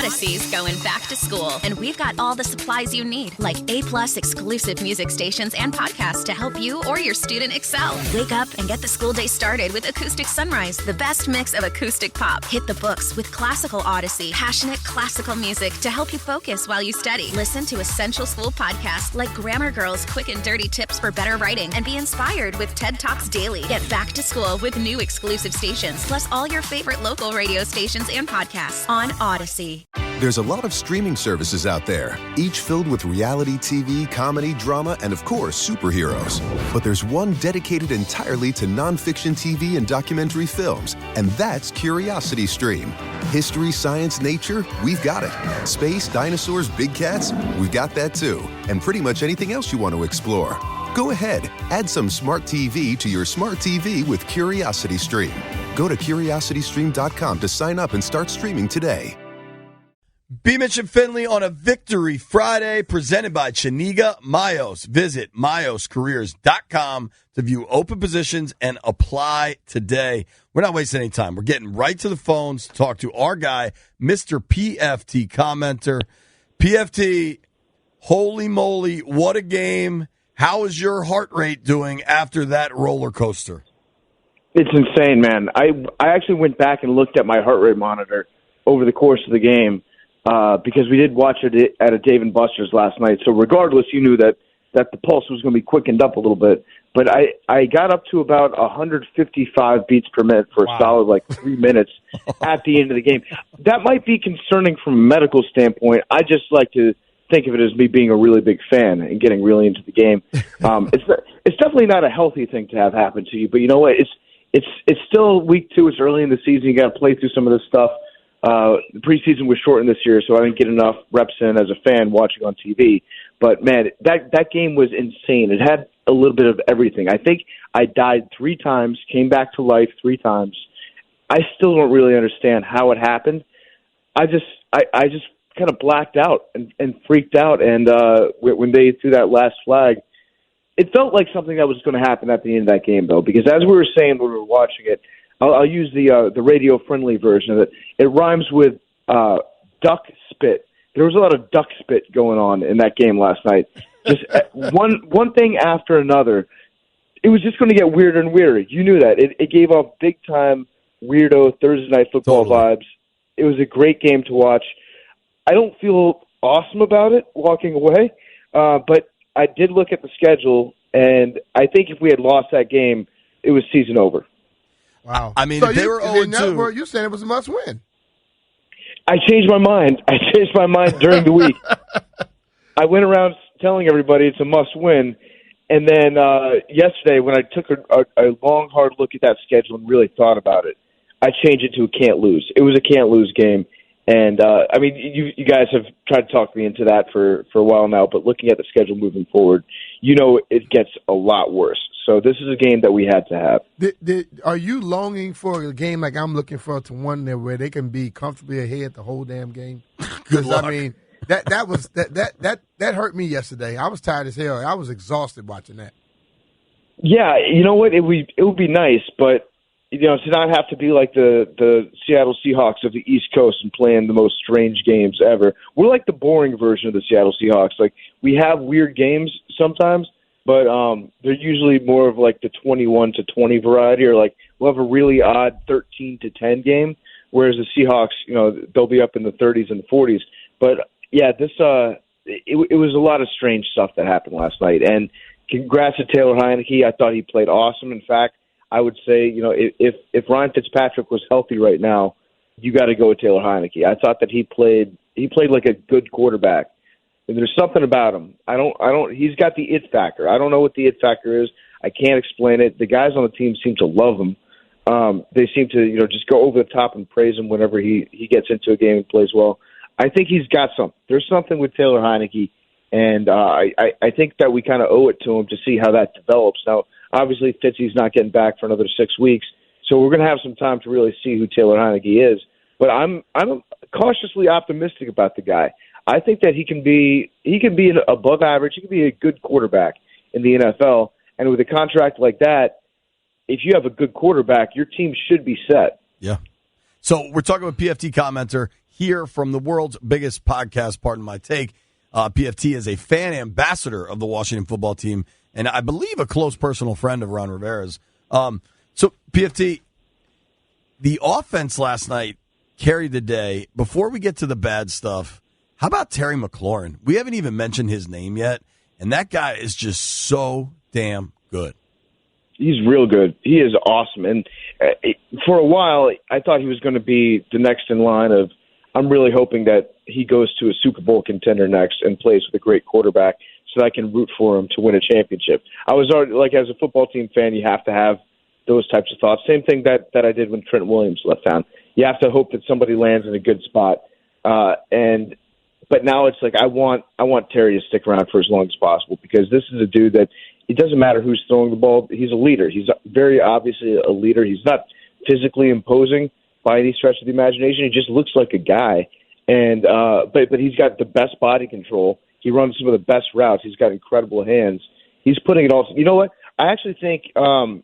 Odyssey's going back to school, and we've got all the supplies you need, like A-plus exclusive music stations and podcasts to help you or your student excel. Wake up and get the school day started with Acoustic Sunrise, the best mix of acoustic pop. Hit the books with Classical Odyssey, passionate classical music to help you focus while you study. Listen to essential school podcasts like Grammar Girl's Quick and Dirty Tips for Better Writing, and be inspired with TED Talks Daily. Get back to school with new exclusive stations, plus all your favorite local radio stations and podcasts on Odyssey. There's a lot of streaming services out there, each filled with reality TV, comedy, drama, and of course, superheroes. But there's one dedicated entirely to nonfiction TV and documentary films, and that's Curiosity Stream. History, science, nature, we've got it. Space, dinosaurs, big cats, we've got that too. And pretty much anything else you want to explore. Go ahead, add some smart TV to your smart TV with Curiosity Stream. Go to curiositystream.com to sign up and start streaming today. B. Mitch and Finley on a Victory Friday presented by Chiniga Mayos. Visit mayoscareers.com to view open positions and apply today. We're not wasting any time. We're getting right to the phones to talk to our guy, Mr. PFT commenter. PFT, holy moly, what a game. How is your heart rate doing after that roller coaster? It's insane, man. I actually went back and looked at my heart rate monitor over the course of the game. Because we did watch it at a Dave & Buster's last night. So regardless, you knew that the pulse was going to be quickened up a little bit. But I got up to about 155 beats per minute for a solid 3 minutes at the end of the game. That might be concerning from a medical standpoint. I just like to think of it as me being a really big fan and getting really into the game. It's definitely not a healthy thing to have happen to you. But you know what? It's still week 2. It's early in the season. You got to play through some of this stuff. The preseason was shortened this year, so I didn't get enough reps in as a fan watching on TV. But, man, that game was insane. It had a little bit of everything. I think I died 3 times, came back to life 3 times. I still don't really understand how it happened. I just kind of blacked out and freaked out. And when they threw that last flag, it felt like something that was going to happen at the end of that game, though, because as we were saying when we were watching it, I'll use the radio-friendly version of it. It rhymes with duck spit. There was a lot of duck spit going on in that game last night. Just one thing after another. It was just going to get weirder and weirder. You knew that. It gave off big-time weirdo Thursday night football vibes. It was a great game to watch. I don't feel awesome about it walking away, but I did look at the schedule, and I think if we had lost that game, it was season over. Wow. I mean, so they were 0-2. You said it was a must-win. I changed my mind. During the week. I went around telling everybody it's a must-win, and then yesterday when I took a long, hard look at that schedule and really thought about it, I changed it to a can't-lose. It was a can't-lose game, and I mean, you guys have tried to talk me into that for a while now, but looking at the schedule moving forward, you know it gets a lot worse. So this is a game that we had to have. Are you longing for a game like I'm looking for to one there where they can be comfortably ahead the whole damn game? Good luck. I mean, that hurt me yesterday. I was tired as hell. I was exhausted watching that. Yeah, you know what? It would be nice, but to not have to be like the Seattle Seahawks of the East Coast and playing the most strange games ever. We're like the boring version of the Seattle Seahawks. Like we have weird games sometimes. But they're usually more of like the 21-20 variety, or like we'll have a really odd 13-10 game, whereas the Seahawks, they'll be up in the 30s and 40s. But yeah, this it was a lot of strange stuff that happened last night. And congrats to Taylor Heineke. I thought he played awesome. In fact, I would say if Ryan Fitzpatrick was healthy right now, you got to go with Taylor Heineke. I thought that he played like a good quarterback. And there's something about him. He's got the it factor. I don't know what the it factor is. I can't explain it. The guys on the team seem to love him. They seem to, just go over the top and praise him whenever he gets into a game and plays well. I think he's got something. There's something with Taylor Heineke, and I think that we kind of owe it to him to see how that develops. Now, obviously, Fitzy's not getting back for another 6 weeks, so we're going to have some time to really see who Taylor Heineke is. But I'm cautiously optimistic about the guy. I think that he can be an above average. He can be a good quarterback in the NFL. And with a contract like that, if you have a good quarterback, your team should be set. Yeah. So we're talking with PFT commenter here from the world's biggest podcast, Pardon My Take. PFT is a fan ambassador of the Washington football team, and I believe a close personal friend of Ron Rivera's. So, PFT, the offense last night carried the day. Before we get to the bad stuff, how about Terry McLaurin? We haven't even mentioned his name yet, and that guy is just so damn good. He's real good. He is awesome. And for a while, I thought he was going to be the next in line of, I'm really hoping that he goes to a Super Bowl contender next and plays with a great quarterback so that I can root for him to win a championship. I was already, like, as a football team fan, you have to have those types of thoughts. Same thing that I did when Trent Williams left town. You have to hope that somebody lands in a good spot. But now it's like I want Terry to stick around for as long as possible, because this is a dude that it doesn't matter who's throwing the ball. He's a leader. He's very obviously a leader. He's not physically imposing by any stretch of the imagination. He just looks like a guy. And but he's got the best body control. He runs some of the best routes. He's got incredible hands. He's putting it all. You know what? I actually think, and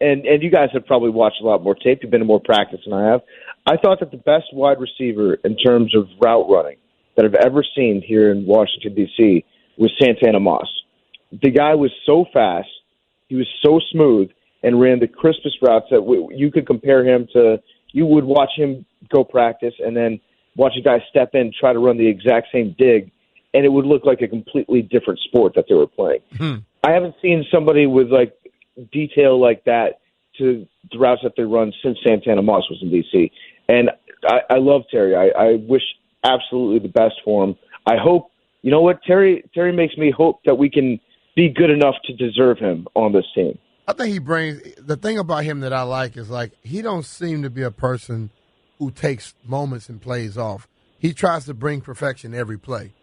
you guys have probably watched a lot more tape. You've been to more practice than I have. I thought that the best wide receiver in terms of route running that I've ever seen here in Washington, D.C. was Santana Moss. The guy was so fast. He was so smooth and ran the crispest routes that you could compare him to. You would watch him go practice and then watch a guy step in, try to run the exact same dig, and it would look like a completely different sport that they were playing. I haven't seen somebody with like detail like that to the routes that they run since Santana Moss was in D.C. And I love Terry. I wish absolutely the best for him. I hope, you know what, Terry makes me hope that we can be good enough to deserve him on this team. I think he brings – the thing about him that I like is, like, he don't seem to be a person who takes moments and plays off. He tries to bring perfection every play.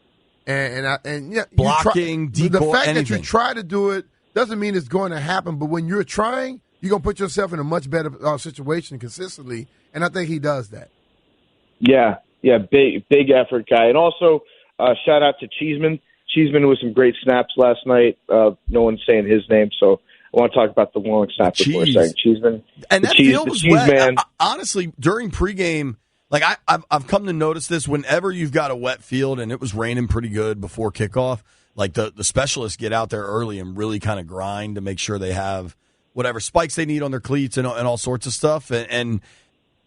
And yeah, blocking, decoy, the fact anything. that you try to do it doesn't mean it's going to happen. But when you're trying, you're going to put yourself in a much better situation consistently. And I think he does that. Yeah, big effort guy. And also, shout out to Cheeseman. Cheeseman with some great snaps last night. No one's saying his name, so I want to talk about the long snap before a second. Cheeseman. And that field was wet. Man. Honestly, during pregame, like I've come to notice this whenever you've got a wet field and it was raining pretty good before kickoff, like the specialists get out there early and really kind of grind to make sure they have whatever spikes they need on their cleats and all sorts of stuff. And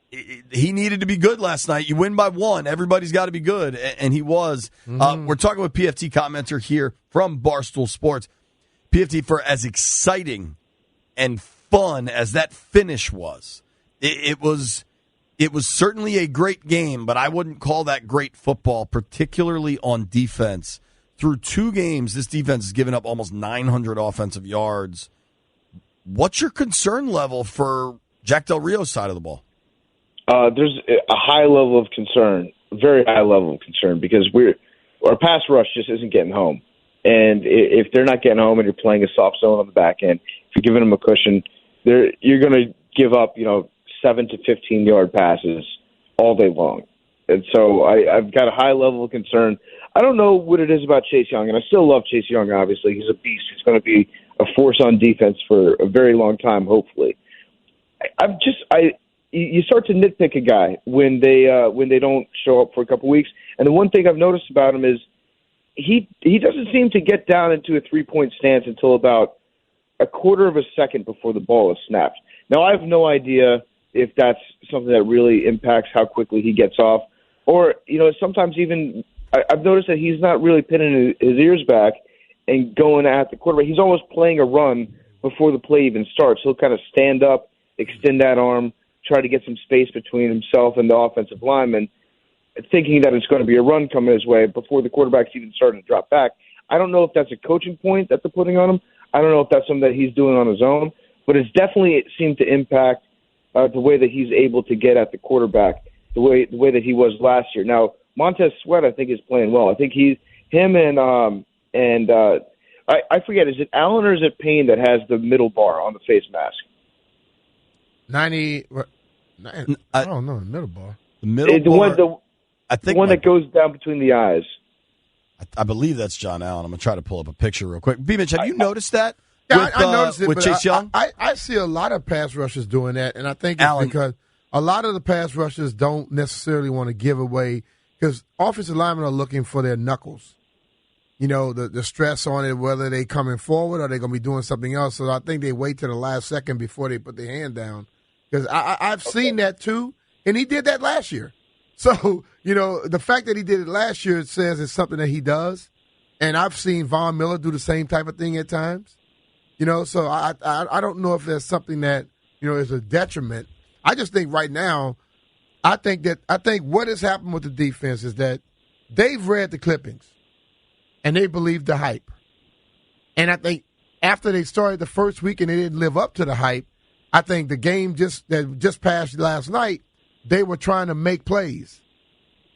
he needed to be good last night. You win by one. Everybody's got to be good, and he was. We're talking with PFT commenter here from Barstool Sports. PFT, for as exciting and fun as that finish was, it was certainly a great game, but I wouldn't call that great football, particularly on defense. Through 2 games, this defense has given up almost 900 offensive yards. What's your concern level for Jack Del Rio's side of the ball? There's a high level of concern, very high level of concern, because our pass rush just isn't getting home. And if they're not getting home and you're playing a soft zone on the back end, if you're giving them a cushion, you're going to give up, 7 to 15-yard passes all day long. And so I've got a high level of concern. I don't know what it is about Chase Young, and I still love Chase Young, obviously. He's a beast. He's going to be a force on defense for a very long time, hopefully. You start to nitpick a guy when they don't show up for a couple weeks. And the one thing I've noticed about him is he doesn't seem to get down into a three-point stance until about a quarter of a second before the ball is snapped. Now, I have no idea if that's something that really impacts how quickly he gets off. Or, sometimes even I've noticed that he's not really pinning his ears back and going at the quarterback. He's almost playing a run before the play even starts. He'll kind of stand up, extend that arm, try to get some space between himself and the offensive lineman, thinking that it's going to be a run coming his way before the quarterback's even starting to drop back. I don't know if that's a coaching point that they're putting on him. I don't know if that's something that he's doing on his own, but it's definitely seemed to impact the way that he's able to get at the quarterback, the way that he was last year. Now, Montez Sweat, I think, is playing well. I think I forget, is it Allen or is it Payne that has the middle bar on the face mask? 90. I don't know, the middle bar. The middle bar. I think the one that goes down between the eyes. I believe that's John Allen. I'm going to try to pull up a picture real quick. B-Mitch, have you noticed that? Yeah, I noticed it with Chase Young? I see a lot of pass rushers doing that, and I think it's because a lot of the pass rushers don't necessarily want to give away because offensive linemen are looking for their knuckles. You know, the stress on it, whether they coming forward or they're going to be doing something else. So I think they wait to the last second before they put their hand down. Because I've seen that too, and he did that last year. So, you know, the fact that he did it last year says it's something that he does. And I've seen Von Miller do the same type of thing at times. You know, so I don't know if there's something that, you know, is a detriment. I just think right now, I think what has happened with the defense is that they've read the clippings. And they believed the hype. And I think after they started the first week and they didn't live up to the hype, I think the game that just passed last night, they were trying to make plays.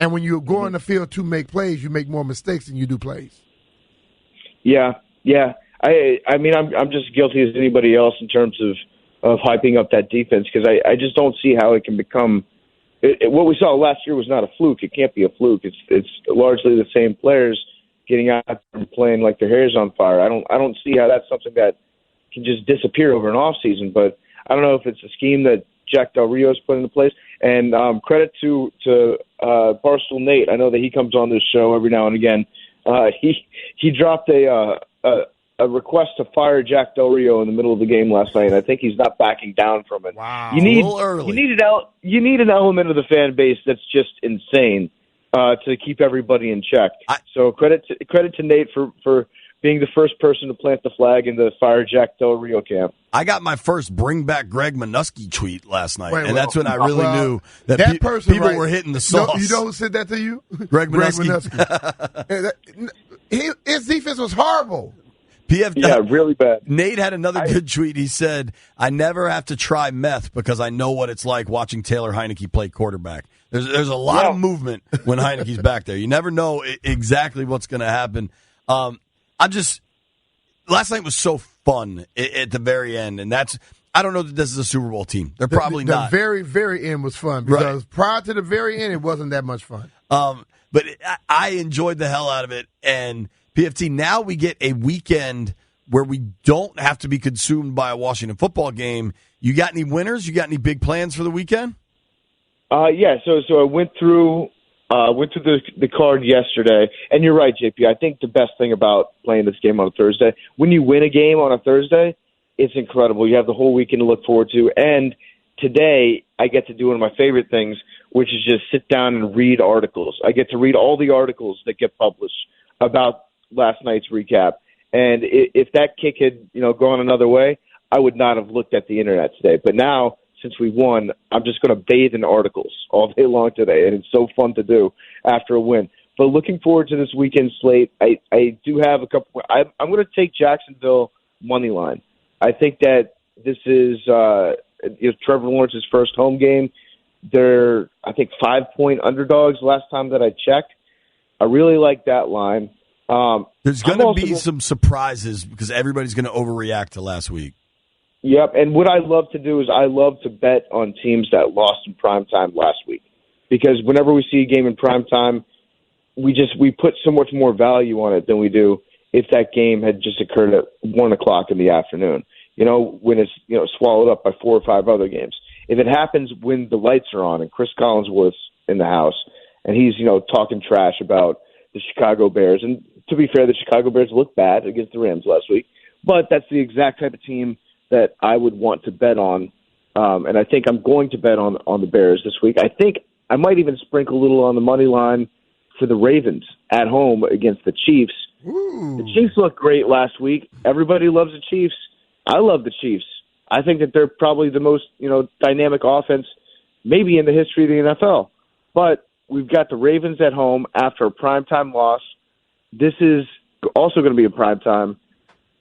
And when you go on the field to make plays, you make more mistakes than you do plays. Yeah. I mean, I'm just guilty as anybody else in terms of hyping up that defense because I just don't see how it can become what we saw last year was not a fluke. It can't be a fluke. It's largely the same players getting out and playing like their hair's on fire. I don't see how that's something that can just disappear over an off season. But I don't know if it's a scheme that Jack Del Rio's put into place. And credit to Barstool Nate. I know that he comes on this show every now and again. He dropped a request to fire Jack Del Rio in the middle of the game last night. And I think he's not backing down from it. Wow, you need a little early. You need an element of the fan base that's just insane. To keep everybody in check. So credit to Nate for being the first person to plant the flag in the fire Jack Del Rio camp. I got my first bring back Greg Minuski tweet last night, and that's when I really knew that people were hitting the sauce. You know who said that to you? Greg Minuski. His defense was horrible. Really bad. Nate had another good tweet. He said, I never have to try meth because I know what it's like watching Taylor Heineke play quarterback. There's a lot of movement when Heineke's back there. You never know exactly what's going to happen. Last night was so fun at the very end, and I don't know that this is a Super Bowl team. They're probably not. The very, very end was fun because prior to the very end, it wasn't that much fun. But I enjoyed the hell out of it, and PFT, now we get a weekend where we don't have to be consumed by a Washington football game. You got any winners? You got any big plans for the weekend? So I went through the card yesterday, and you're right, JP. I think the best thing about playing this game on a Thursday, when you win a game on a Thursday, it's incredible. You have the whole weekend to look forward to, and today I get to do one of my favorite things, which is just sit down and read articles. I get to read all the articles that get published about last night's recap. And if that kick had, gone another way, I would not have looked at the internet today. But now, since we won, I'm just going to bathe in articles all day long today, and it's so fun to do after a win. But looking forward to this weekend slate, I do have a couple. I'm going to take Jacksonville money line. I think that this is Trevor Lawrence's first home game. They're, I think, 5-point underdogs last time that I checked. I really like that line. There's going to be some surprises because everybody's going to overreact to last week. Yep, and what I love to do is I love to bet on teams that lost in primetime last week. Because whenever we see a game in primetime, we put so much more value on it than we do if that game had just occurred at 1 o'clock in the afternoon. When it's swallowed up by 4 or 5 other games. If it happens when the lights are on and Chris Collinsworth's in the house and he's talking trash about the Chicago Bears, and to be fair, the Chicago Bears looked bad against the Rams last week, but that's the exact type of team that I would want to bet on, and I think I'm going to bet on the Bears this week. I think I might even sprinkle a little on the money line for the Ravens at home against the Chiefs. Ooh. The Chiefs looked great last week. Everybody loves the Chiefs. I love the Chiefs. I think that they're probably the most dynamic offense maybe in the history of the NFL. But we've got the Ravens at home after a primetime loss. This is also going to be a primetime.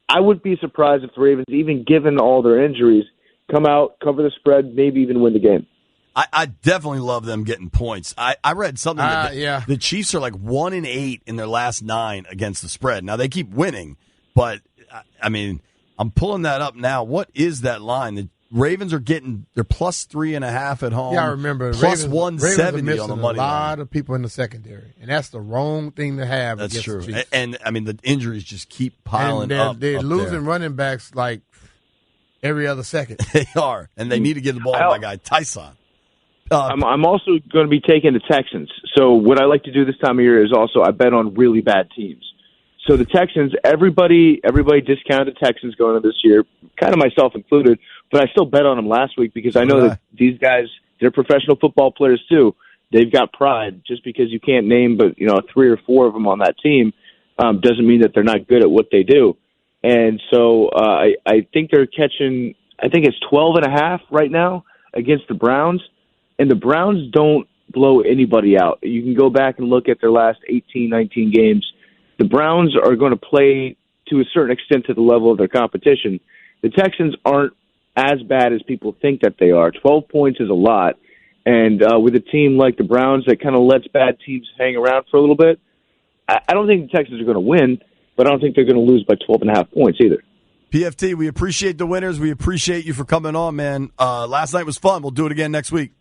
I would be surprised if the Ravens, even given all their injuries, come out, cover the spread, maybe even win the game. I definitely love them getting points. I read something that the Chiefs are like 1-8 in their last 9 against the spread. Now, they keep winning, but, I'm pulling that up now. What is that line? The Ravens are they're plus 3.5 at home. Yeah, I remember. Plus Ravens, 170 on the money line. A lot of people in the secondary, and that's the wrong thing to have. That's true. The Chiefs. And the injuries just keep piling up. They're losing running backs like every other second. They are, and they need to get the ball to my guy Tyson. I'm also going to be taking the Texans. So what I like to do this time of year is also I bet on really bad teams. So the Texans, everybody discounted Texans going into this year, kind of myself included, but I still bet on them last week because I know that these guys, they're professional football players too. They've got pride. Just because you can't name but 3 or 4 of them on that team doesn't mean that they're not good at what they do. And so I think they're catching, I think it's 12.5 right now against the Browns, and the Browns don't blow anybody out. You can go back and look at their last 18, 19 games. The Browns are going to play to a certain extent to the level of their competition. The Texans aren't as bad as people think that they are. 12 points is a lot. And with a team like the Browns that kind of lets bad teams hang around for a little bit, I don't think the Texans are going to win, but I don't think they're going to lose by 12.5 points either. PFT, we appreciate the winners. We appreciate you for coming on, man. Last night was fun. We'll do it again next week.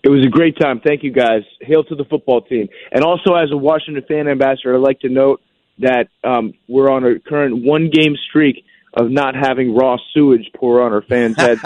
It was a great time. Thank you, guys. Hail to the football team. And also, as a Washington fan ambassador, I'd like to note that we're on a current 1-game streak of not having raw sewage pour on our fans' heads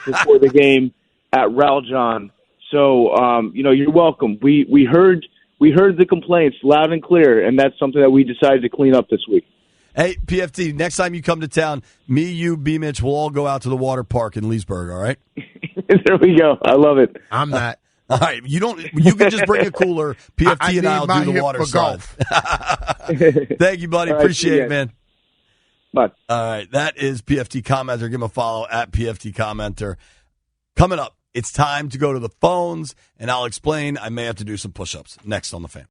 before the game at Raljon. So, you're welcome. We heard the complaints loud and clear, and that's something that we decided to clean up this week. Hey, PFT, next time you come to town, me, you, B-Mitch, we'll all go out to the water park in Leesburg, all right? There we go. I love it. I'm not. All right, you can just bring a cooler. PFT and I'll do the water side. Thank you, buddy. Right, appreciate it, man. Bye. All right, that is PFT Commenter. Give him a follow at PFT Commenter. Coming up, it's time to go to the phones, and I'll explain. I may have to do some push-ups next on The Fan.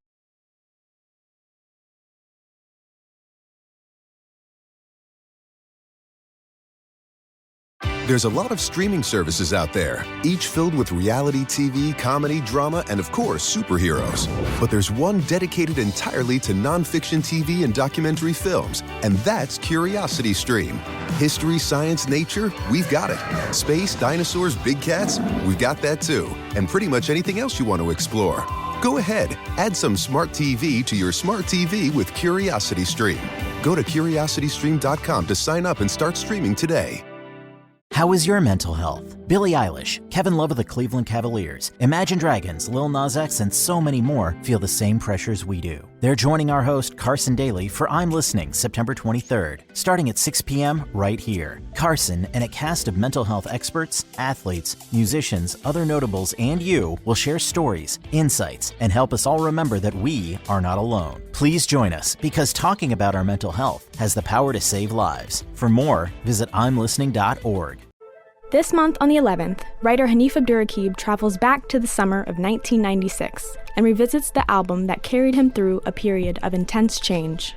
There's a lot of streaming services out there, each filled with reality TV, comedy, drama, and of course, superheroes. But there's one dedicated entirely to nonfiction TV and documentary films, and that's Curiosity Stream. History, science, nature, we've got it. Space, dinosaurs, big cats, we've got that too. And pretty much anything else you want to explore. Go ahead, add some smart TV to your smart TV with Curiosity Stream. Go to curiositystream.com to sign up and start streaming today. How is your mental health? Billie Eilish, Kevin Love of the Cleveland Cavaliers, Imagine Dragons, Lil Nas X, and so many more feel the same pressures we do. They're joining our host, Carson Daly, for I'm Listening, September 23rd, starting at 6 p.m. right here. Carson and a cast of mental health experts, athletes, musicians, other notables, and you will share stories, insights, and help us all remember that we are not alone. Please join us, because talking about our mental health has the power to save lives. For more, visit imlistening.org. This month on the 11th, writer Hanif Abdurraqib travels back to the summer of 1996 and revisits the album that carried him through a period of intense change.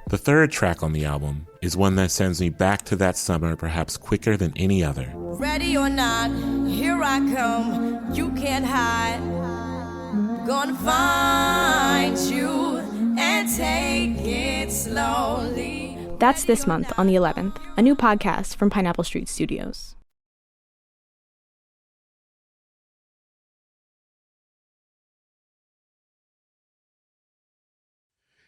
The third track on the album is one that sends me back to that summer perhaps quicker than any other. Ready or not, here I come, you can't hide. Gonna find you and take it slowly. That's this month on the 11th, a new podcast from Pineapple Street Studios.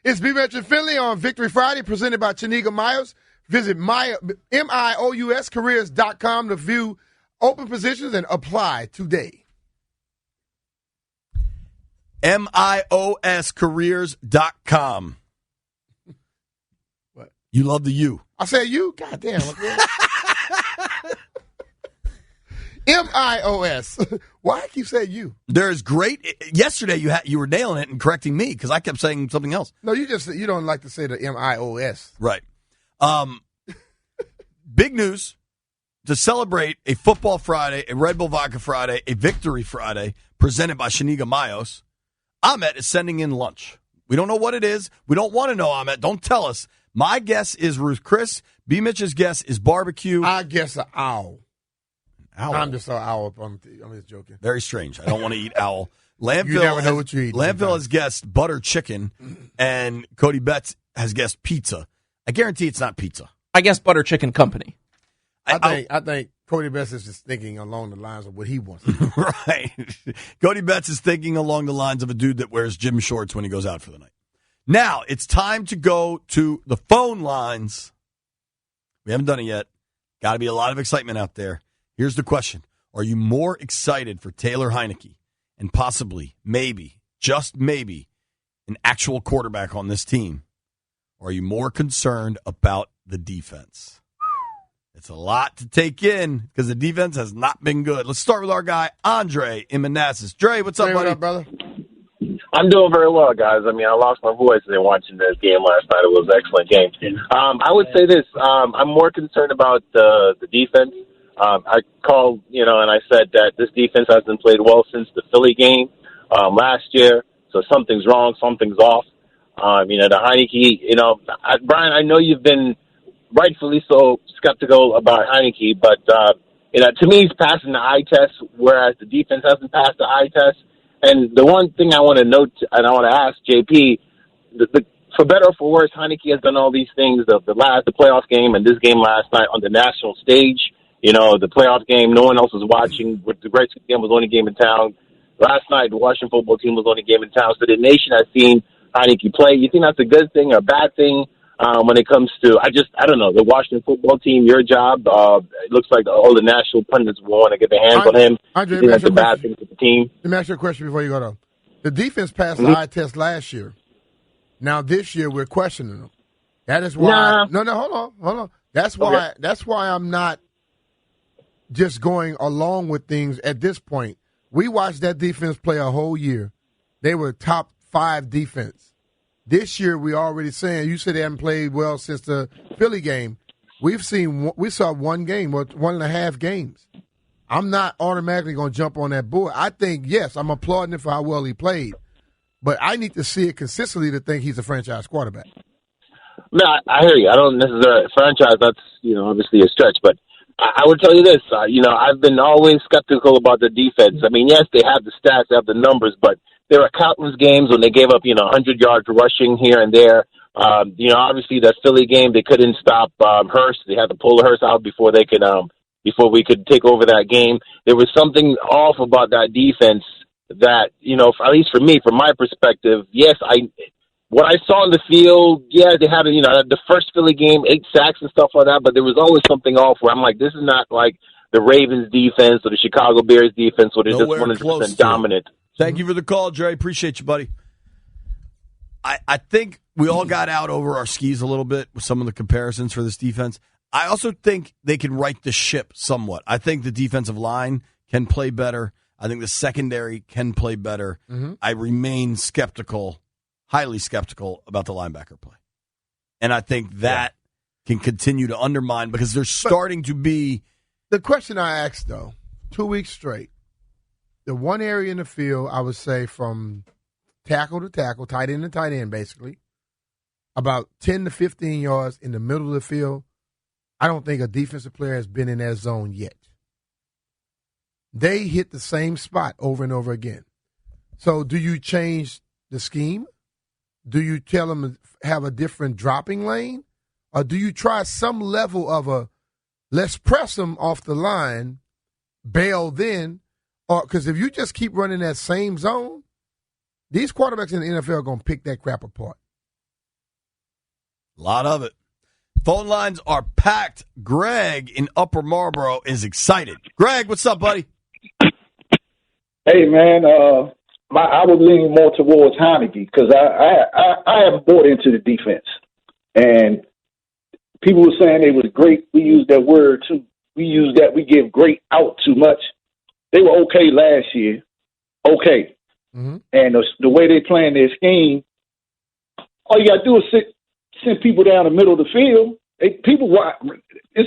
It's B-Mitch and Finley on Victory Friday, presented by Chaniga Miles. Visit MIOScareers.com to view open positions and apply today. MIOScareers.com. What? You love the U. I said you? God damn. MIOS. Why I keep saying you? There's great. Yesterday you were nailing it and correcting me because I kept saying something else. No, you don't like to say the MIOS. Right. Big news to celebrate a Football Friday, a Red Bull Vodka Friday, a Victory Friday presented by Chaniga Mayos. Ahmet is sending in lunch. We don't know what it is. We don't want to know, Ahmet. Don't tell us. My guess is Ruth Chris. B. Mitch's guess is barbecue. I guess an owl. Owl. I'm just an owl. I'm just joking. Very strange. I don't want to eat owl. You never know what you eat. Landfill has guessed butter chicken, and Cody Betts has guessed pizza. I guarantee it's not pizza. I guess butter chicken company. I think Cody Betts is just thinking along the lines of what he wants. Right. Cody Betts is thinking along the lines of a dude that wears gym shorts when he goes out for the night. Now, it's time to go to the phone lines. We haven't done it yet. Got to be a lot of excitement out there. Here's the question. Are you more excited for Taylor Heineke and possibly, maybe, just maybe, an actual quarterback on this team? Or are you more concerned about the defense? It's a lot to take in because the defense has not been good. Let's start with our guy, Andre in Manassas. Dre, what's up, buddy? What up, brother? I'm doing very well, guys. I mean, I lost my voice in watching this game last night. It was an excellent game. I would say this. I'm more concerned about the defense. I called, and I said that this defense hasn't played well since the Philly game last year. So something's wrong, something's off. The Heineke, Brian, I know you've been rightfully so skeptical about Heineke, but, to me, he's passing the eye test, whereas the defense hasn't passed the eye test. And the one thing I want to note, and I want to ask JP, for better or for worse, Heineke has done all these things, the playoff game and this game last night on the national stage. The playoff game, no one else was watching. The Redskins game was the only game in town. Last night, the Washington football team was the only game in town. So the nation has seen Heineke play. You think that's a good thing or a bad thing when it comes to, I don't know, the Washington football team, your job? It looks like all the national pundits will want to get their hands on him. Andre, you think that's a bad thing for the team? Let me ask you a question before you go though. The defense passed the eye test last year. Now this year we're questioning them. That is why. No, hold on. That's why I'm not just going along with things at this point. We watched that defense play a whole year. They were top 5 defense. This year, we already saying, you said they haven't played well since the Philly game. We saw one game, 1.5 games. I'm not automatically going to jump on that board. I think, yes, I'm applauding him for how well he played, but I need to see it consistently to think he's a franchise quarterback. No, I hear you. I don't necessarily franchise. That's obviously a stretch, but I would tell you this. I've been always skeptical about the defense. I mean, yes, they have the stats, they have the numbers, but there are countless games when they gave up 100 yards rushing here and there. Obviously that Philly game they couldn't stop Hurst. They had to pull Hurst out before they could before we could take over that game. There was something off about that defense that at least for me, from my perspective, yes, what I saw in the field, yeah, they had, the first Philly game, 8 sacks and stuff like that, but there was always something off where I'm like, this is not like the Ravens defense or the Chicago Bears defense where they're just 100% dominant. Thank you for the call, Dre. Appreciate you, buddy. I think we all got out over our skis a little bit with some of the comparisons for this defense. I also think they can right the ship somewhat. I think the defensive line can play better. I think the secondary can play better. Mm-hmm. I remain skeptical, highly skeptical about the linebacker play. And I think that can continue to undermine because they're starting to be. The question I asked, though, 2 weeks straight, the one area in the field, I would say from tackle to tackle, tight end to tight end, basically, about 10 to 15 yards in the middle of the field, I don't think a defensive player has been in that zone yet. They hit the same spot over and over again. So do you change the scheme? Do you tell them to have a different dropping lane? Or do you try some level of let's press them off the line, bail then? Or because if you just keep running that same zone, these quarterbacks in the NFL are going to pick that crap apart. A lot of it. Phone lines are packed. Greg in Upper Marlboro is excited. Greg, what's up, buddy? Hey, man, I would lean more towards Heineke because I have bought into the defense. And people were saying it was great. We used that word, too. We give great out too much. They were okay last year. Okay. Mm-hmm. And the way they playing their scheme, all you got to do is send people down the middle of the field. And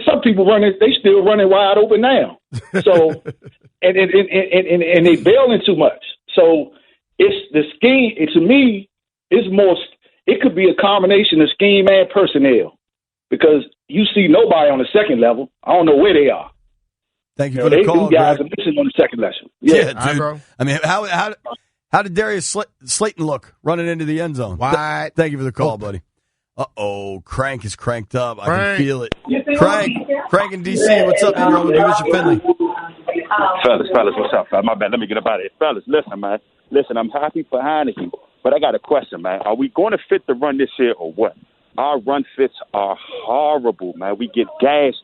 some people they still running wide open now. So, and they bailing too much. So it's the scheme. To me, it's more. It could be a combination of scheme and personnel because you see nobody on the second level. I don't know where they are. Thank you for the call, guys Greg. are missing on the second level. Yeah, dude. Bro. I mean, how did Darius Slayton look running into the end zone? Wide. Thank you for the call, buddy. Uh-oh, Crank is cranked up. I can feel it. Crank in D.C., what's up, man? You're on with Bishop Finley. Fellas, what's up, fella? My bad, let me get up out of here. Fellas, listen, man. Listen, I'm happy for Heineke, but I got a question, man. Are we going to fit the run this year or what? Our run fits are horrible, man. We get gashed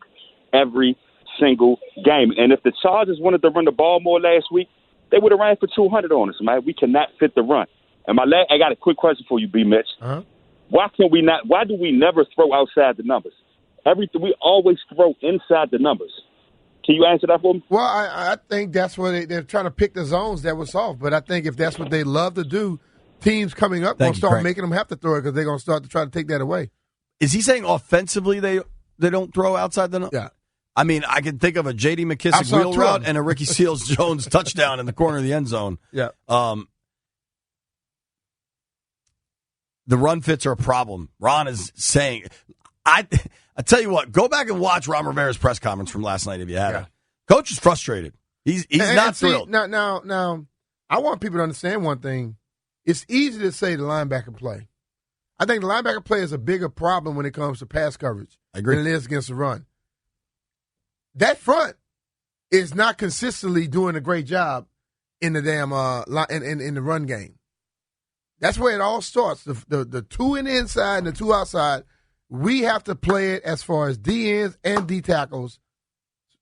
every single game. And if the Chargers wanted to run the ball more last week, they would have ran for 200 on us, man. We cannot fit the run. And I got a quick question for you, B. Mitch. Uh-huh. Why do we never throw outside the numbers? We always throw inside the numbers. Can you answer that for me? Well, I think that's what they're trying to pick the zones that was off. But I think if that's what they love to do, teams coming up going to start making them have to throw it because they're going to start to try to take that away. Is he saying offensively they don't throw outside the numbers? Yeah. I mean, I can think of a J.D. McKissick wheel route and a Ricky Seals-Jones touchdown in the corner of the end zone. Yeah. The run fits are a problem. Ron is saying, I tell you what, go back and watch Ron Rivera's press conference from last night if you haven't. Coach is frustrated. He's not thrilled. Now, I want people to understand one thing. It's easy to say the linebacker play. I think the linebacker play is a bigger problem when it comes to pass coverage than it is against the run. That front is not consistently doing a great job in the damn in the run game. That's where it all starts. The two in the inside and the two outside, we have to play it as far as D ends and D tackles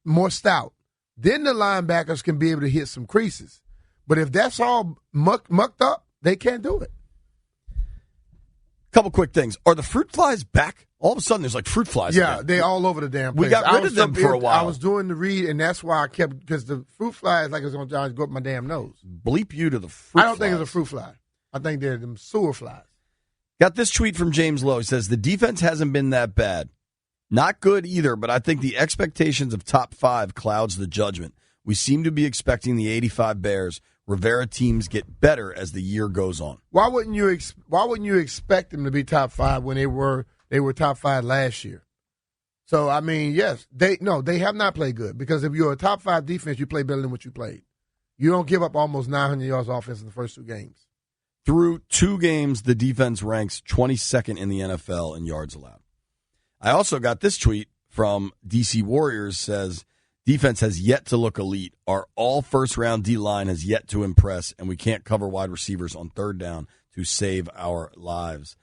more stout. Then the linebackers can be able to hit some creases. But if that's all mucked up, they can't do it. Couple quick things. Are the fruit flies back? All of a sudden, there's like fruit flies. Yeah, again. they all over the damn place. We got rid of them for a while. I was doing the read, and that's why I kept, because the fruit fly is like it's going to go up my damn nose. Bleep you to the fruit I don't flies. think it's a fruit fly. I think they're them sewer flies. Got this tweet from James Lowe. He says, the defense hasn't been that bad. Not good either, but I think the expectations of top 5 clouds the judgment. We seem to be expecting the 85 Bears. Rivera teams get better as the year goes on. Why wouldn't you expect them to be top 5 when they were top 5 last year? So I mean, yes, they have not played good, because if you're a top 5 defense, you play better than what you played. You don't give up almost 900 yards offense in the first 2 games. Through 2 games, the defense ranks 22nd in the NFL in yards allowed. I also got this tweet from DC Warriors, says, defense has yet to look elite. Our all first-round D-line has yet to impress, and we can't cover wide receivers on third down to save our lives.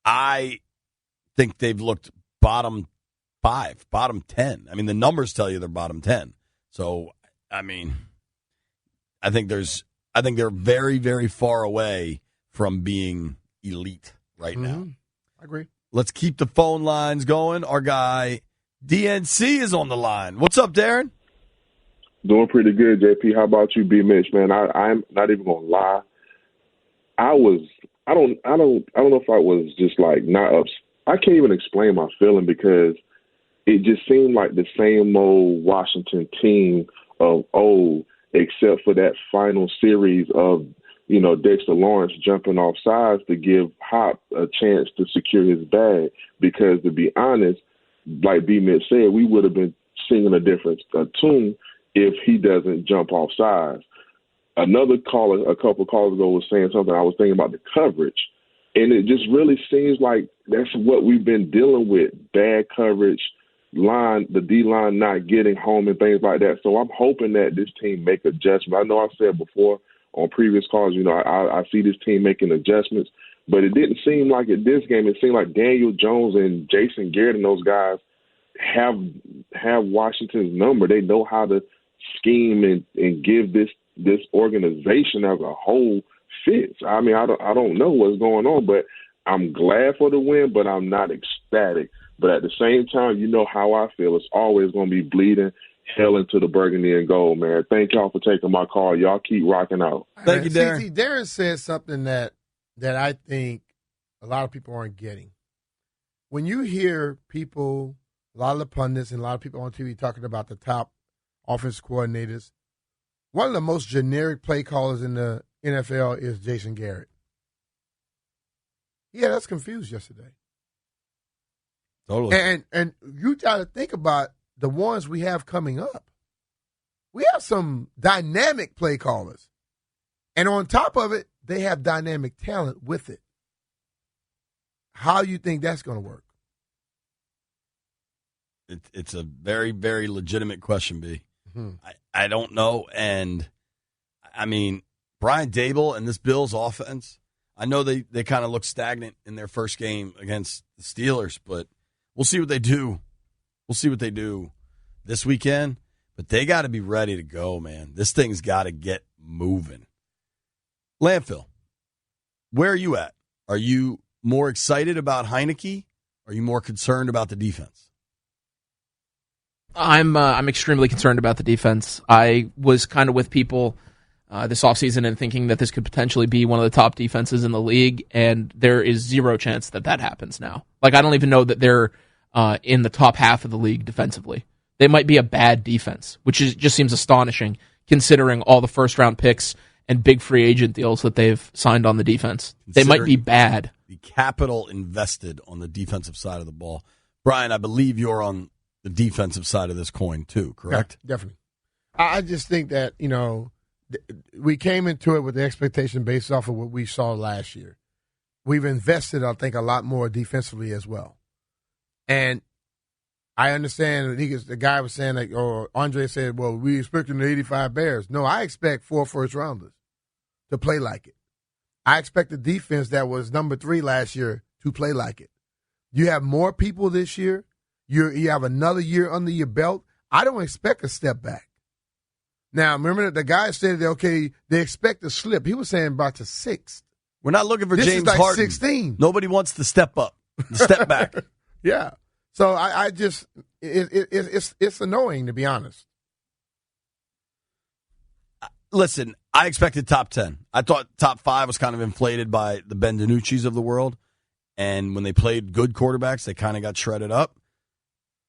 I think they've looked bottom 5, bottom 10. I mean, the numbers tell you they're bottom 10. So, I mean, I think they're very, very far away from being elite right now. I agree. Let's keep the phone lines going. Our guy DNC is on the line. What's up, Darren? Doing pretty good, JP. How about you, B. Mitch? Man, I'm not even gonna lie. I don't know if I was just like not up. I can't even explain my feeling, because it just seemed like the same old Washington team of old, except for that final series of, Dexter Lawrence jumping off sides to give Hop a chance to secure his bag. Because to be honest, like B. Mitch said, we would have been singing a different tune if he doesn't jump off sides. Another caller, a couple of calls ago, was saying something. I was thinking about the coverage, and it just really seems like that's what we've been dealing with: bad coverage, the D line not getting home and things like that. So I'm hoping that this team make adjustments. I know I said before on previous calls, I see this team making adjustments, but it didn't seem like it this game. It seemed like Daniel Jones and Jason Garrett and those guys have Washington's number. They know how to scheme and give this organization as a whole fits. I mean, I don't know what's going on, but I'm glad for the win, but I'm not ecstatic. But at the same time, you know how I feel. It's always going to be bleeding hell into the burgundy and gold, man. Thank y'all for taking my call. Y'all keep rocking out. Thank you, Darren. See, Darren said something that I think a lot of people aren't getting. When you hear people, a lot of the pundits and a lot of people on TV talking about the top offense coordinators, one of the most generic play callers in the NFL is Jason Garrett. Yeah, that's confused yesterday. Totally. And you got to think about the ones we have coming up. We have some dynamic play callers. And on top of it, they have dynamic talent with it. How do you think that's going to work? It's a very, very legitimate question, B. Mm-hmm. I don't know. And, I mean, Brian Dable and this Bills offense, I know they kind of look stagnant in their first game against the Steelers, but we'll see what they do. We'll see what they do this weekend. But they got to be ready to go, man. This thing's got to get moving. Landfill, where are you at? Are you more excited about Heineke? Or are you more concerned about the defense? I'm extremely concerned about the defense. I was kind of with people this offseason and thinking that this could potentially be one of the top defenses in the league, and there is zero chance that happens now. Like, I don't even know that they're in the top half of the league defensively. They might be a bad defense, which just seems astonishing considering all the first-round picks and big free agent deals that they've signed on the defense. They might be bad. The capital invested on the defensive side of the ball. Brian, I believe you're on the defensive side of this coin too, correct? Yeah, definitely. I just think that, we came into it with the expectation based off of what we saw last year. We've invested, I think, a lot more defensively as well. And I understand the guy was saying, or Andre said, well, we expecting the 85 Bears. No, I expect 4 first-rounders to play like it. I expect the defense that was number 3 last year to play like it. You have more people this year. You have another year under your belt. I don't expect a step back. Now, remember that the guy said that, okay, they expect a slip. He was saying about the 6th. We're not looking for this James is like Harden. 16. Nobody wants to step up, step back. Yeah. So I just it's annoying, to be honest. Listen, I expected top 10. I thought top 5 was kind of inflated by the Ben DiNucci's of the world. And when they played good quarterbacks, they kind of got shredded up.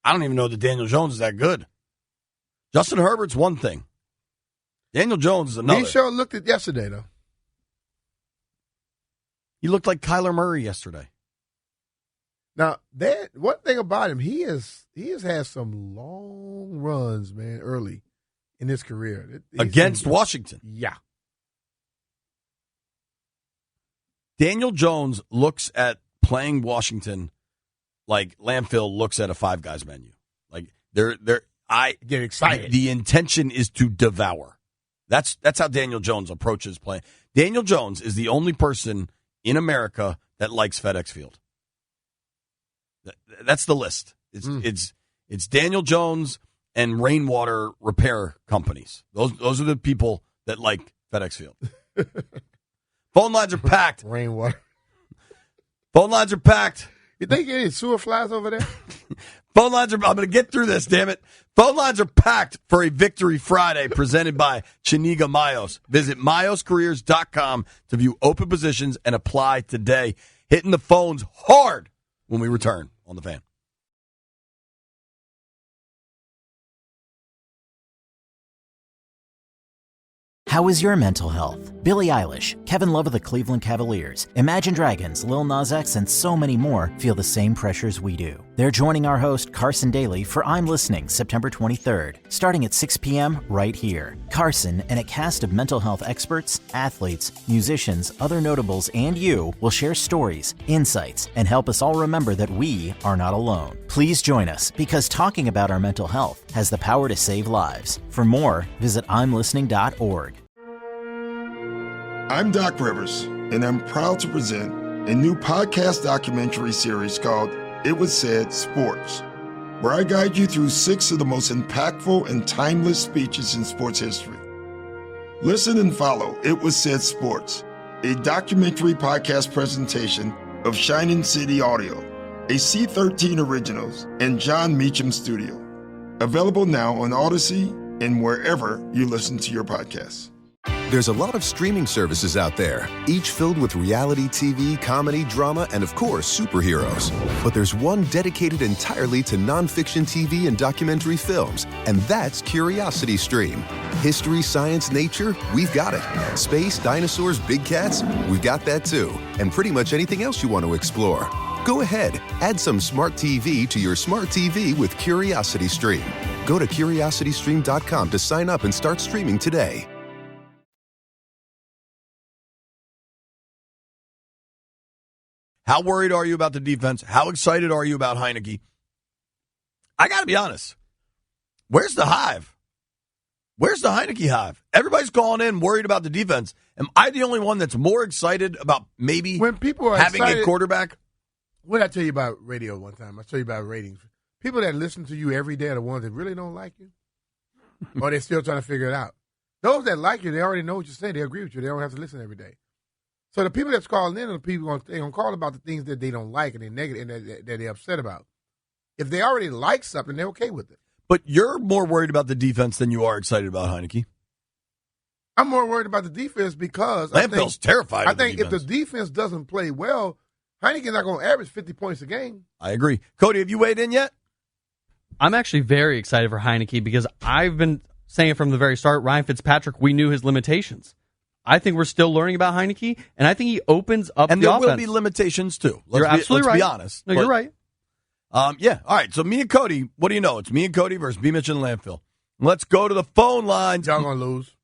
I don't even know that Daniel Jones is that good. Justin Herbert's one thing. Daniel Jones is another. He sure looked it yesterday, though. He looked like Kyler Murray yesterday. Now, one thing about him, he has had some long runs, man, early in his career. Against Washington. Yeah. Daniel Jones looks at playing Washington like Landfill looks at a Five Guys menu. Like I get excited. The intention is to devour. That's how Daniel Jones approaches playing. Daniel Jones is the only person in America that likes FedEx Field. That's the list. It's Daniel Jones and rainwater repair companies. Those are the people that like FedEx Field. Phone lines are packed. Rainwater. Phone lines are packed. You think any sewer flies over there? Phone lines are. I'm going to get through this. Damn it. Phone lines are packed for a Victory Friday presented by Chiniga Mayos. Visit mayoscareers.com to view open positions and apply today. Hitting the phones hard when we return on the Fan. How is your mental health? Billie Eilish, Kevin Love of the Cleveland Cavaliers, Imagine Dragons, Lil Nas X, and so many more feel the same pressures we do. They're joining our host, Carson Daly, for I'm Listening, September 23rd, starting at 6 p.m. right here. Carson and a cast of mental health experts, athletes, musicians, other notables, and you will share stories, insights, and help us all remember that we are not alone. Please join us, because talking about our mental health has the power to save lives. For more, visit imlistening.org. I'm Doc Rivers, and I'm proud to present a new podcast documentary series called It Was Said Sports, where I guide you through 6 of the most impactful and timeless speeches in sports history. Listen and follow It Was Said Sports, a documentary podcast presentation of Shining City Audio, a C13 Originals, and John Meacham Studio. Available now on Odyssey and wherever you listen to your podcasts. There's a lot of streaming services out there, each filled with reality TV, comedy, drama, and of course, superheroes. But there's one dedicated entirely to nonfiction TV and documentary films, and that's Curiosity Stream. History, science, nature, we've got it. Space, dinosaurs, big cats, we've got that too. And pretty much anything else you want to explore. Go ahead, add some smart TV to your smart TV with Curiosity Stream. Go to curiositystream.com to sign up and start streaming today. How worried are you about the defense? How excited are you about Heineke? I got to be honest. Where's the hive? Where's the Heineke hive? Everybody's calling in worried about the defense. Am I the only one that's more excited about maybe when people are having excited, a quarterback? What did I tell you about radio one time? I tell you about ratings. People that listen to you every day are the ones that really don't like you, or they're still trying to figure it out. Those that like you, they already know what you say. They agree with you. They don't have to listen every day. So the people that's calling in are the people they're going to call about the things that they don't like and they're negative and that they're upset about. If they already like something, they're okay with it. But you're more worried about the defense than you are excited about Heineke. I'm more worried about the defense because Lampville's terrified. I think if the defense doesn't play well, Heineke's not going to average 50 points a game. I agree. Cody, have you weighed in yet? I'm actually very excited for Heineke because I've been saying it from the very start. Ryan Fitzpatrick, we knew his limitations. I think we're still learning about Heineke, and I think he opens up the offense. And there will be limitations, too. You're absolutely right. Let's be honest. No, you're right. Yeah. All right. So me and Cody, what do you know? It's me and Cody versus B. Mitch and Landfill. Let's go to the phone lines. Y'all going to lose.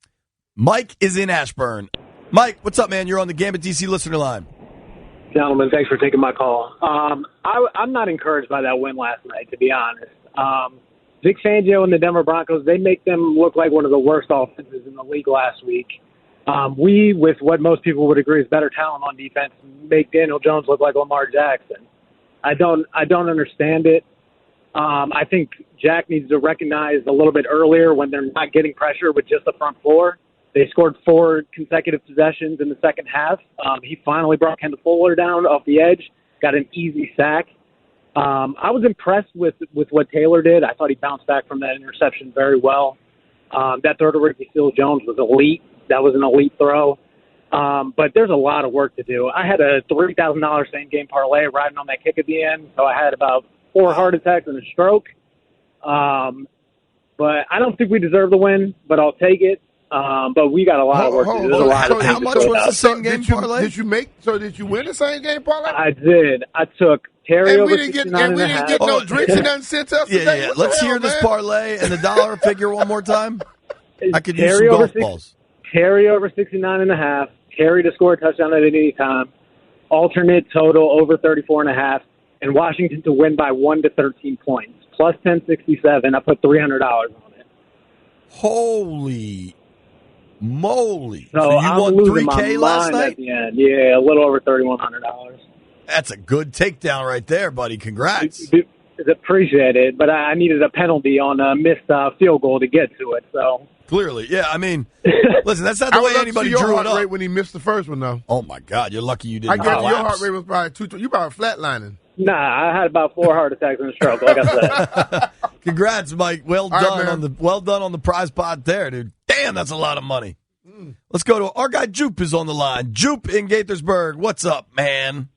Mike is in Ashburn. Mike, what's up, man? You're on the Gambit DC listener line. Gentlemen, thanks for taking my call. I'm not encouraged by that win last night, to be honest. Vic Fangio and the Denver Broncos, they make them look like one of the worst offenses in the league last week. We, with what most people would agree is better talent on defense, make Daniel Jones look like Lamar Jackson. I don't understand it. I think Jack needs to recognize a little bit earlier when they're not getting pressure with just the front four. They scored 4 consecutive possessions in the second half. He finally brought Kendall Fuller down off the edge, got an easy sack. I was impressed with what Taylor did. I thought he bounced back from that interception very well. That throw to Ricky Seals-Jones was elite. That was an elite throw. But there's a lot of work to do. I had a $3,000 same-game parlay riding on that kick at the end, so I had about 4 heart attacks and a stroke. But I don't think we deserve the win, but I'll take it. But we got a lot of work to do. There's a lot of how much was the same-game parlay? Did you win the same-game parlay? I did. I took Terry and over we didn't get no drinks and nothing sent us today. Yeah. Let's hear this parlay and the dollar figure one more time. I could use Terry some golf balls. Terry over 69.5. Terry to score a touchdown at any time. Alternate total over 34.5. And Washington to win by 1 to 13 points. Plus 1067. I put $300 on it. Holy moly. So you I'm won losing $3K my last mind night? at the end. Yeah, a little over $3,100. That's a good takedown right there, buddy. Congrats. Appreciate it, but I needed a penalty on a missed field goal to get to it. So clearly, yeah. I mean, listen, that's not the way anybody drew it up. Rate when he missed the first one, though. Oh my God, you're lucky you didn't. I guess your heart rate was probably 2. You probably flatlining. Nah, I had about 4 heart attacks and a stroke. Like I said. Congrats, Mike. Well done on the prize pot there, dude. Damn, that's a lot of money. Let's go to our guy Jupe is on the line. Jupe in Gaithersburg. What's up, man?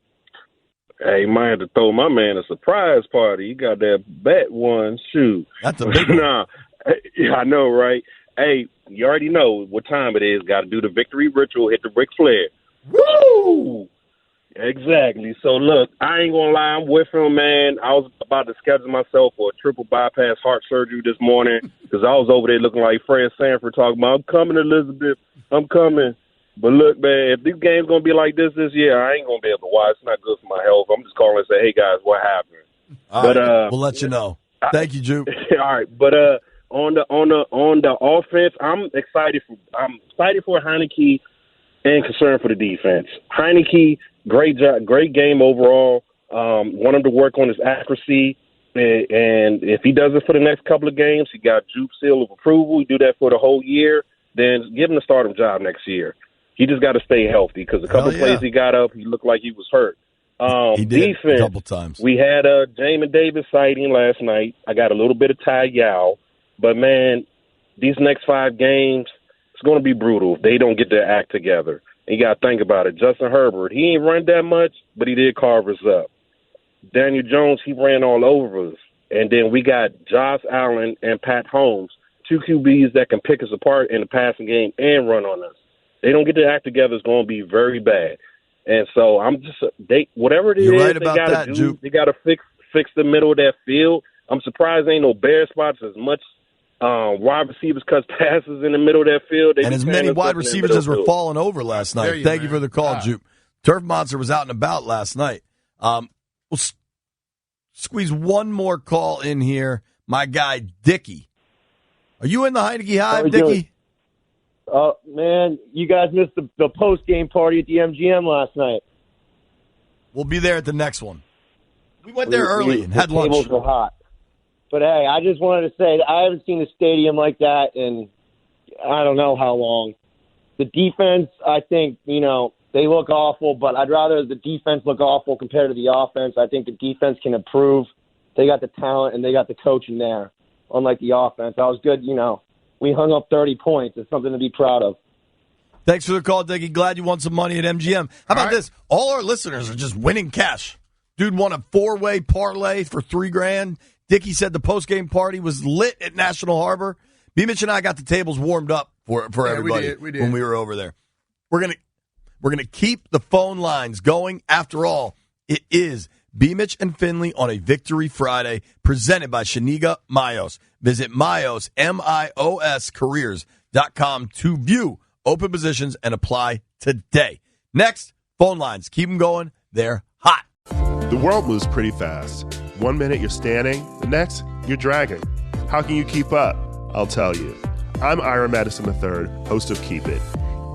Hey, might have to throw my man a surprise party. He got that bet one. Shoot. That's a big one. Nah, I know, right? Hey, you already know what time it is. Got to do the victory ritual, hit the Ric Flair. Woo! Exactly. So, look, I ain't going to lie. I'm with him, man. I was about to schedule myself for a triple bypass heart surgery this morning because I was over there looking like Fred Sanford talking about, I'm coming, Elizabeth. I'm coming. But look, man, if this game's going to be like this year, I ain't going to be able to watch. It's not good for my health. I'm just calling and say, hey, guys, what happened? All right, we'll let you know. Thank you, Jupe. All right, but on the offense, I'm excited for Heineke and concerned for the defense. Heineke, great job, great game overall. Want him to work on his accuracy, and if he does it for the next couple of games, he got Jupe's seal of approval. He do that for the whole year, then give him the starting job next year. He just got to stay healthy because a couple of plays he got up, he looked like he was hurt. He did defense, a couple times. We had a Jamin Davis sighting last night. I got a little bit of Ty Yao. But, man, these next 5 games, it's going to be brutal if they don't get their act together. And you got to think about it. Justin Herbert, he ain't run that much, but he did carve us up. Daniel Jones, he ran all over us. And then we got Josh Allen and Pat Holmes, 2 QBs that can pick us apart in the passing game and run on us. They don't get their act together, it's going to be very bad. And so I'm just whatever it is right they got to do, Jupe. they got to fix the middle of that field. I'm surprised there ain't no bare spots as much wide receivers cut passes in the middle of that field. And as many wide receivers as were falling over last night. Thank you for the call, Jupe. Turf Monster was out and about last night. We'll squeeze one more call in here. My guy, Dickie. Are you in the Heineke Hive, Dickie? Man, you guys missed the post-game party at the MGM last night. We'll be there at the next one. We went there early and had lunch. The tables were hot. But, hey, I just wanted to say I haven't seen a stadium like that in I don't know how long. The defense, I think, they look awful, but I'd rather the defense look awful compared to the offense. I think the defense can improve. They got the talent and they got the coaching there, unlike the offense. That was good, we hung up 30 points. It's something to be proud of. Thanks for the call, Dickie. Glad you won some money at MGM. How about this? All our listeners are just winning cash. Dude won a 4-way parlay for $3,000. Dickie said the post-game party was lit at National Harbor. B-Mitch and I got the tables warmed up for everybody we did. when we were over there. We're gonna keep the phone lines going. After all, it is B-Mitch and Finley on a Victory Friday, presented by Shaniga Mayos. Visit Mayos, MIOS careers.com to view open positions and apply today. Next, phone lines. Keep them going. They're hot. The world moves pretty fast. 1 minute you're standing, the next you're dragging. How can you keep up? I'll tell you. I'm Ira Madison III, host of Keep It.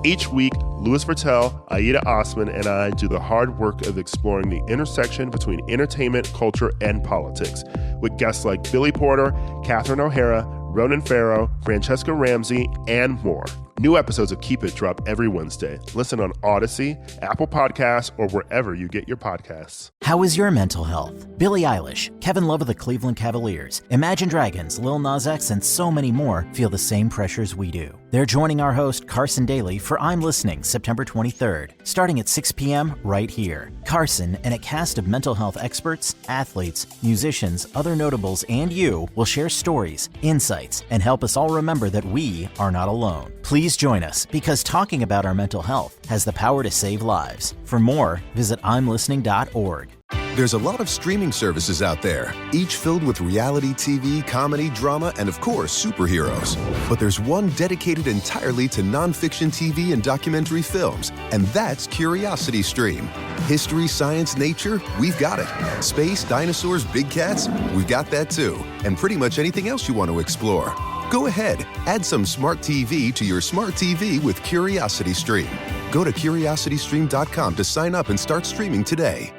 Each week, Louis Vertel, Aida Osman, and I do the hard work of exploring the intersection between entertainment, culture, and politics, with guests like Billy Porter, Catherine O'Hara, Ronan Farrow, Francesca Ramsey, and more. New episodes of Keep It drop every Wednesday. Listen on Odyssey, Apple Podcasts, or wherever you get your podcasts. How is your mental health? Billie Eilish, Kevin Love of the Cleveland Cavaliers, Imagine Dragons, Lil Nas X, and so many more feel the same pressures we do. They're joining our host, Carson Daly, for I'm Listening, September 23rd, starting at 6 p.m. right here. Carson and a cast of mental health experts, athletes, musicians, other notables, and you will share stories, insights, and help us all remember that we are not alone. Please join us, because talking about our mental health has the power to save lives. For more, visit imlistening.org. There's a lot of streaming services out there, each filled with reality TV, comedy, drama, and of course, superheroes. But there's one dedicated entirely to nonfiction TV and documentary films, and that's Curiosity Stream. History, science, nature, we've got it. Space, dinosaurs, big cats, we've got that too. And pretty much anything else you want to explore. Go ahead, add some smart TV to your smart TV with Curiosity Stream. Go to curiositystream.com to sign up and start streaming today.